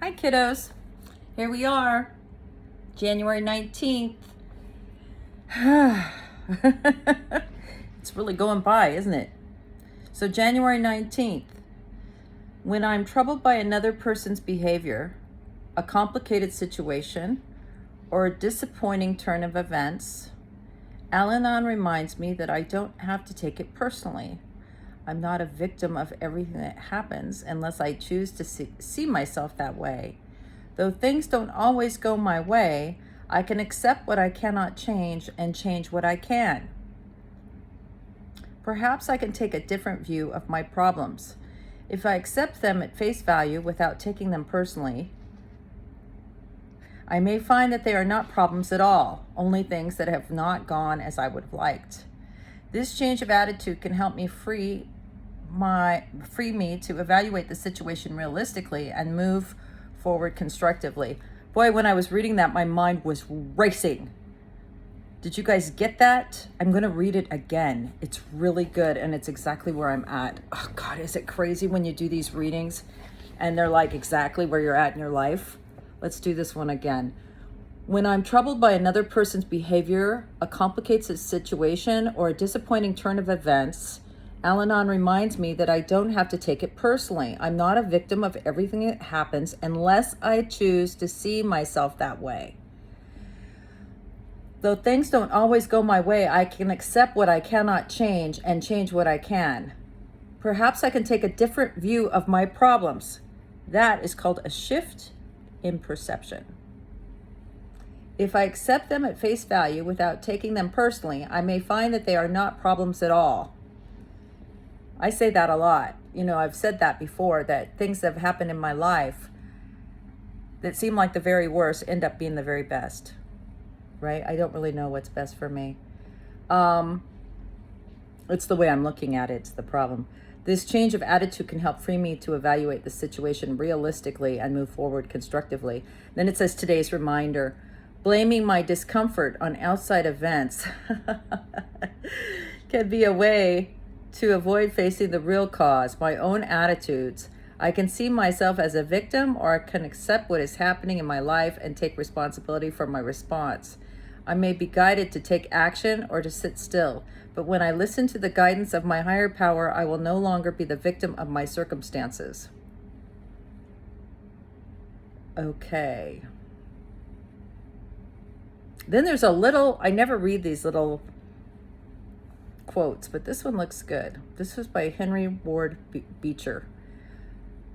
Hi, kiddos. Here we are, January 19th. It's really going by, isn't it? So January 19th, when I'm troubled by another person's behavior, a complicated situation, or a disappointing turn of events, Anon I reminds me that I don't have to take it personally. I'm not a victim of everything that happens unless I choose to see myself that way. Though things don't always go my way, I can accept what I cannot change and change what I can. Perhaps I can take a different view of my problems. If I accept them at face value without taking them personally, I may find that they are not problems at all, only things that have not gone as I would have liked. This change of attitude can help me free me to evaluate the situation realistically and move forward constructively. Boy, when I was reading that, my mind was racing. Did you guys get that? I'm going to read it again. It's really good, and it's exactly where I'm at. Oh God, is it crazy when you do these readings and they're like exactly where you're at in your life? Let's do this one again. When I'm troubled by another person's behavior, a complicated situation, or a disappointing turn of events, Anon reminds me that I don't have to take it personally. I'm not a victim of everything that happens unless I choose to see myself that way. Though things don't always go my way, I can accept what I cannot change and change what I can. Perhaps I can take a different view of my problems. That is called a shift in perception. If I accept them at face value without taking them personally, I may find that they are not problems at all. I say that a lot. I've said that before, that things that have happened in my life that seem like the very worst end up being the very best, right? I don't really know what's best for me. It's the way I'm looking at it. It's the problem. This change of attitude can help free me to evaluate the situation realistically and move forward constructively. Then it says today's reminder, blaming my discomfort on outside events can be a way to avoid facing the real cause, my own attitudes. I can see myself as a victim, or I can accept what is happening in my life and take responsibility for my response. I may be guided to take action or to sit still, but when I listen to the guidance of my higher power, I will no longer be the victim of my circumstances. Okay. Then there's I never read these little quotes, but this one looks good. This was by Henry Ward Beecher.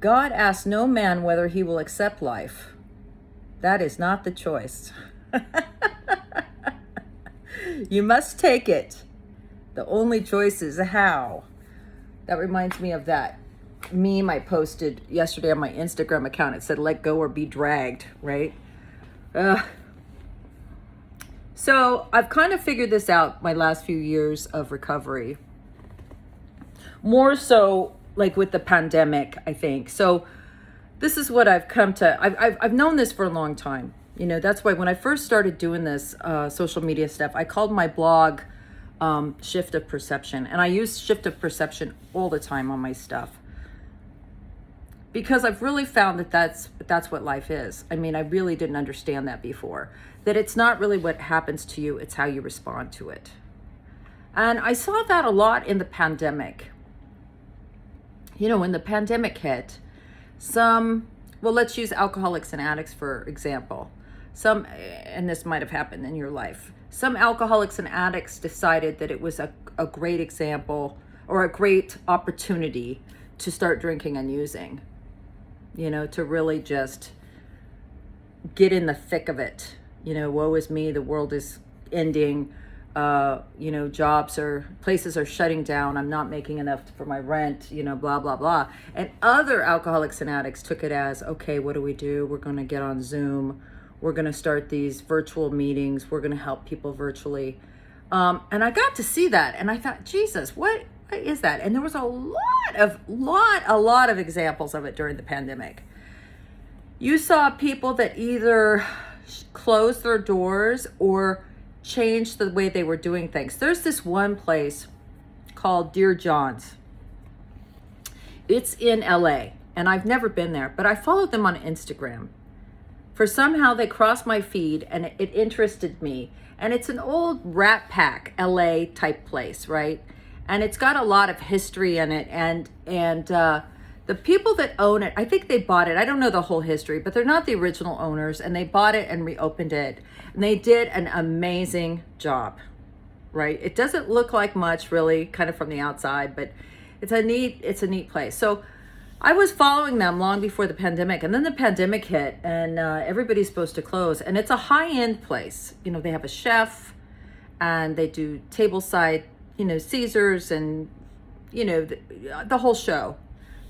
God asks no man whether he will accept life. That is not the choice. You must take it. The only choice is how. That reminds me of that meme I posted yesterday on my Instagram account. It said, let go or be dragged, right? So I've kind of figured this out my last few years of recovery. More so like with the pandemic, I think. So this is what I've come to. I've known this for a long time. That's why when I first started doing this social media stuff, I called my blog Shift of Perception. And I use Shift of Perception all the time on my stuff. Because I've really found that that's what life is. I mean, I really didn't understand that before. That it's not really what happens to you, it's how you respond to it. And I saw that a lot in the pandemic. When the pandemic hit, let's use alcoholics and addicts for example. And this might have happened in your life. Some alcoholics and addicts decided that it was a great example or a great opportunity to start drinking and using. To really just get in the thick of it. Woe is me, the world is ending. Places are shutting down. I'm not making enough for my rent, blah, blah, blah. And other alcoholics and addicts took it as, okay, what do? We're going to get on Zoom. We're going to start these virtual meetings. We're going to help people virtually. And I got to see that. And I thought, Jesus, what is that? And there was a lot of examples of it during the pandemic. You saw people that either closed their doors or changed the way they were doing things. There's this one place called Dear John's. It's in LA. and I've never been there, but I followed them on Instagram. For somehow they crossed my feed and it interested me. And it's an old Rat Pack LA type place, right? And it's got a lot of history in it. And the people that own it, I think they bought it. I don't know the whole history, but they're not the original owners. And they bought it and reopened it. And they did an amazing job, right? It doesn't look like much really, kind of from the outside, but it's a neat place. So I was following them long before the pandemic, and then the pandemic hit, and everybody's supposed to close. And it's a high-end place. You know, they have a chef, and they do tableside, Caesars, and the whole show,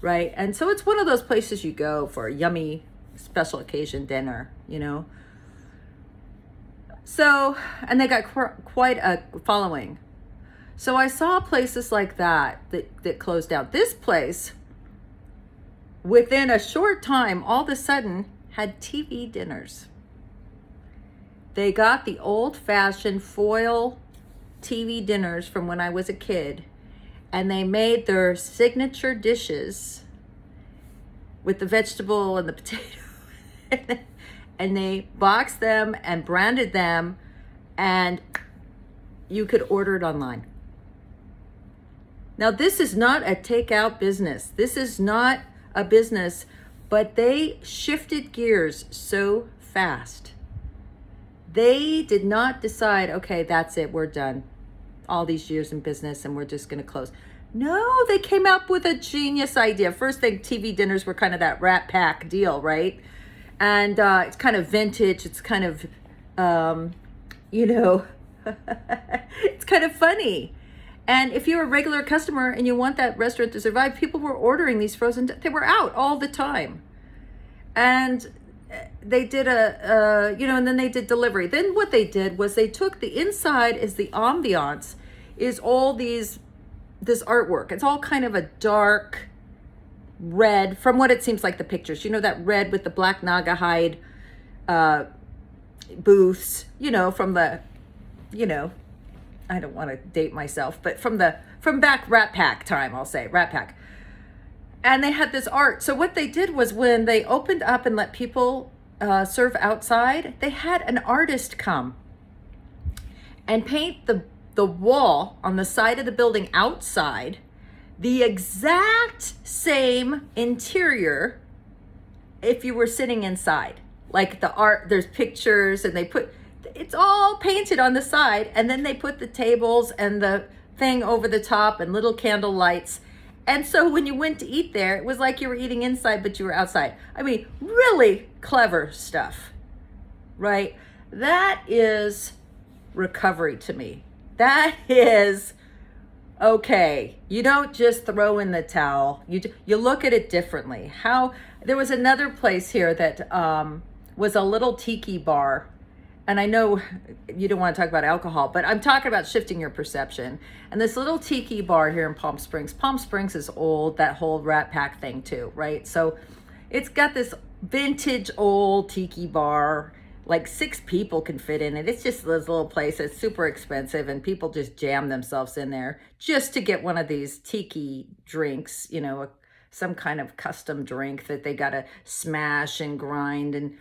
right? And so it's one of those places you go for a yummy special occasion dinner, So, and they got quite a following. So I saw places like that closed down. This place, within a short time, all of a sudden had TV dinners. They got the old-fashioned foil TV dinners from when I was a kid, and they made their signature dishes with the vegetable and the potato. And they boxed them and branded them, and you could order it online. Now, this is not a takeout business. This is not a business, but they shifted gears so fast. They did not decide, okay, that's it, we're done. All these years in business and we're just going to close. No, they came up with a genius idea. First thing, TV dinners were kind of that Rat Pack deal, right? And it's kind of vintage. It's kind of, it's kind of funny. And if you're a regular customer and you want that restaurant to survive, people were ordering these frozen, they were out all the time. And they did and then they did delivery. Then what they did was they took the inside is the ambiance, is all this artwork. It's all kind of a dark red, from what it seems like the pictures, that red with the black naga hide booths, from the, I don't want to date myself, but from back Rat Pack time, I'll say Rat Pack. And they had this art. So what they did was when they opened up and let people serve outside, they had an artist come and paint the wall on the side of the building outside the exact same interior if you were sitting inside. Like the art, there's pictures, and it's all painted on the side, and then they put the tables and the thing over the top and little candle lights. And so when you went to eat there, it was like you were eating inside, but you were outside. I mean, really clever stuff, right? That is recovery to me. That is, okay, you don't just throw in the towel. You look at it differently. There was another place here that was a little tiki bar. And I know you don't want to talk about alcohol, but I'm talking about shifting your perception. And this little tiki bar here in Palm Springs is old, that whole Rat Pack thing too, right? So it's got this vintage old tiki bar, like 6 people can fit in it. It's just this little place. It's super expensive, and people just jam themselves in there just to get one of these tiki drinks, some kind of custom drink that they got to smash and grind, and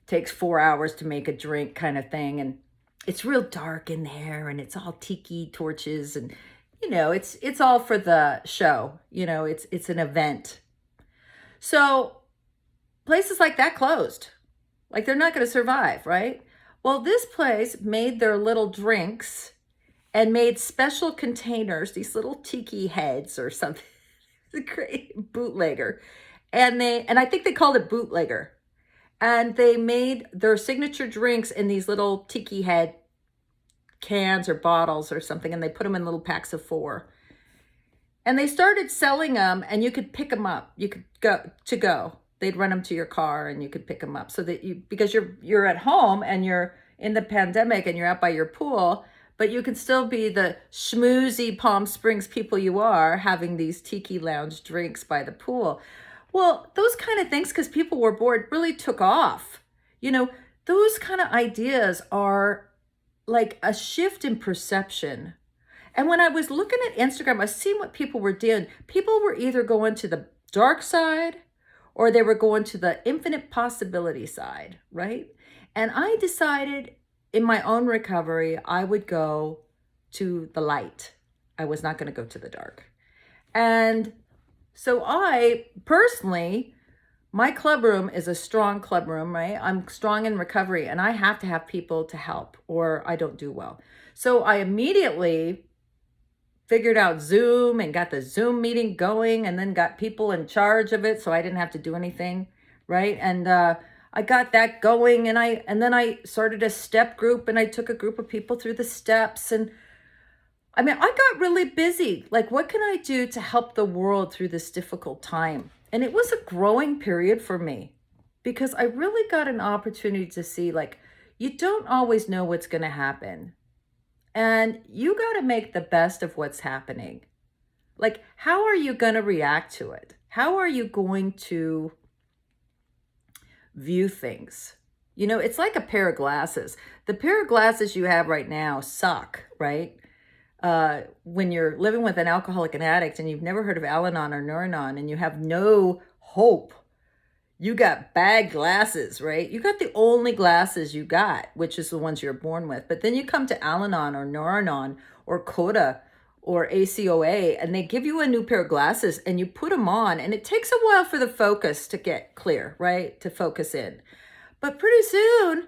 takes 4 hours to make a drink kind of thing. And it's real dark in there, and it's all tiki torches, and it's all for the show. It's an event. So places like that closed. Like, they're not going to survive, right? Well, this place made their little drinks and made special containers, these little tiki heads or something. It's a great bootlegger. And I think they called it bootlegger. And they made their signature drinks in these little tiki head cans or bottles or something, and they put them in little packs of 4. And they started selling them, and you could pick them up. You could go. They'd run them to your car, and you could pick them up, so that because you're at home and you're in the pandemic and you're out by your pool, but you can still be the schmoozy Palm Springs people you are, having these tiki lounge drinks by the pool. Well, those kind of things, because people were bored, really took off. Those kind of ideas are like a shift in perception. And when I was looking at Instagram, I was seeing what people were doing. People were either going to the dark side or they were going to the infinite possibility side, right? And I decided in my own recovery, I would go to the light. I was not going to go to the dark. And so I personally, my club room is a strong club room, right? I'm strong in recovery and I have to have people to help or I don't do well. So I immediately figured out Zoom and got the Zoom meeting going and then got people in charge of it so I didn't have to do anything, right? And I got that going and then I started a step group and I took a group of people through the steps. And I mean, I got really busy. Like, what can I do to help the world through this difficult time? And it was a growing period for me because I really got an opportunity to see, like, you don't always know what's going to happen. And you got to make the best of what's happening. Like, how are you going to react to it? How are you going to view things? You know, it's like a pair of glasses. The pair of glasses you have right now suck, right? When you're living with an alcoholic and addict and you've never heard of Al-Anon or Anon and you have no hope, you got bad glasses, right? You got the only glasses you got, which is the ones you're born with. But then you come to Al-Anon or Anon or Coda or ACOA and they give you a new pair of glasses and you put them on and it takes a while for the focus to get clear, right? To focus in. But pretty soon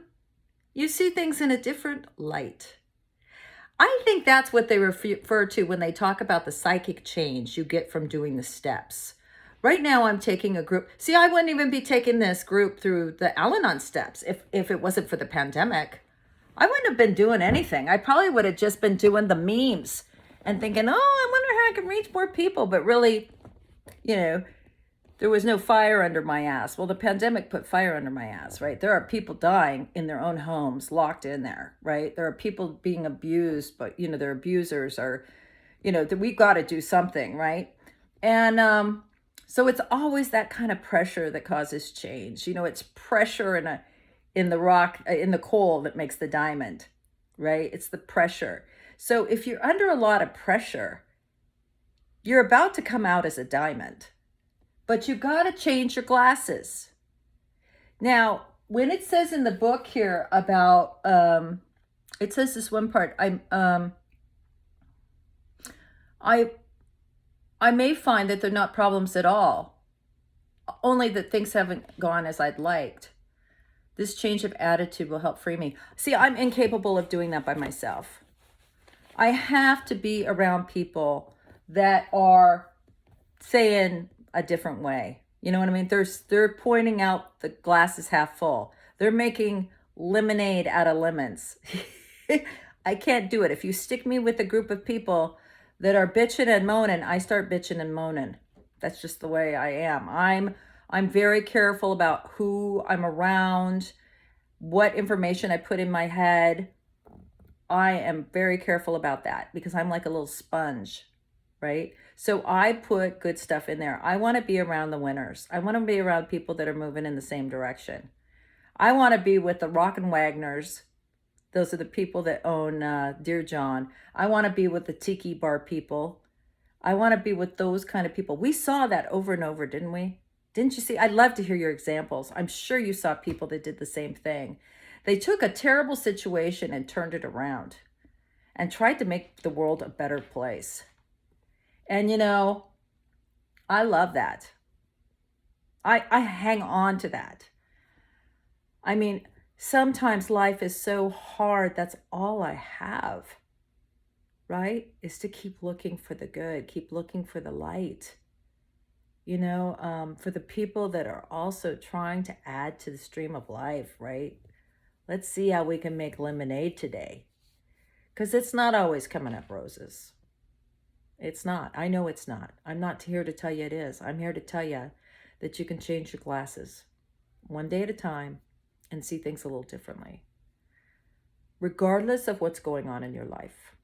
you see things in a different light. I think that's what they refer to when they talk about the psychic change you get from doing the steps. Right now, I'm taking a group. See, I wouldn't even be taking this group through the Al-Anon steps if it wasn't for the pandemic. I wouldn't have been doing anything. I probably would have just been doing the memes and thinking, oh, I wonder how I can reach more people. But really, you know, there was no fire under my ass. Well, the pandemic put fire under my ass, right? There are people dying in their own homes, locked in there, right? There are people being abused, but, you know, their abusers are, you know, we've got to do something, right? And so it's always that kind of pressure that causes change. You know, it's pressure in the coal that makes the diamond, right? It's the pressure. So if you're under a lot of pressure, you're about to come out as a diamond. But you got to change your glasses. Now, when it says in the book here about, it says this one part, I may find that they're not problems at all, only that things haven't gone as I'd liked. This change of attitude will help free me. See, I'm incapable of doing that by myself. I have to be around people that are saying a different way. You know what I mean? They're pointing out the glass is half full. They're making lemonade out of lemons. I can't do it. If you stick me with a group of people that are bitching and moaning, I start bitching and moaning. That's just the way I am. I'm very careful about who I'm around, what information I put in my head. I am very careful about that because I'm like a little sponge, right? So I put good stuff in there. I want to be around the winners. I want to be around people that are moving in the same direction. I want to be with the Rock and Wagners. Those are the people that own Dear John. I want to be with the Tiki Bar people. I want to be with those kind of people. We saw that over and over, didn't we? Didn't you see? I'd love to hear your examples. I'm sure you saw people that did the same thing. They took a terrible situation and turned it around and tried to make the world a better place. And, you know, I love that. I hang on to that. I mean, sometimes life is so hard. That's all I have, right? Is to keep looking for the good, keep looking for the light, you know, for the people that are also trying to add to the stream of life, right? Let's see how we can make lemonade today. Because it's not always coming up roses. It's not. I know it's not. I'm not here to tell you it is. I'm here to tell you that you can change your glasses one day at a time and see things a little differently, regardless of what's going on in your life.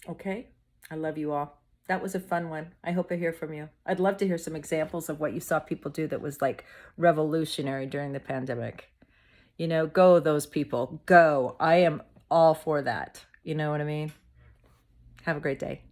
Okay? I love you all. That was a fun one. I hope I hear from you. I'd love to hear some examples of what you saw people do that was like revolutionary during the pandemic. You know, go those people. Go. I am all for that. You know what I mean? Have a great day.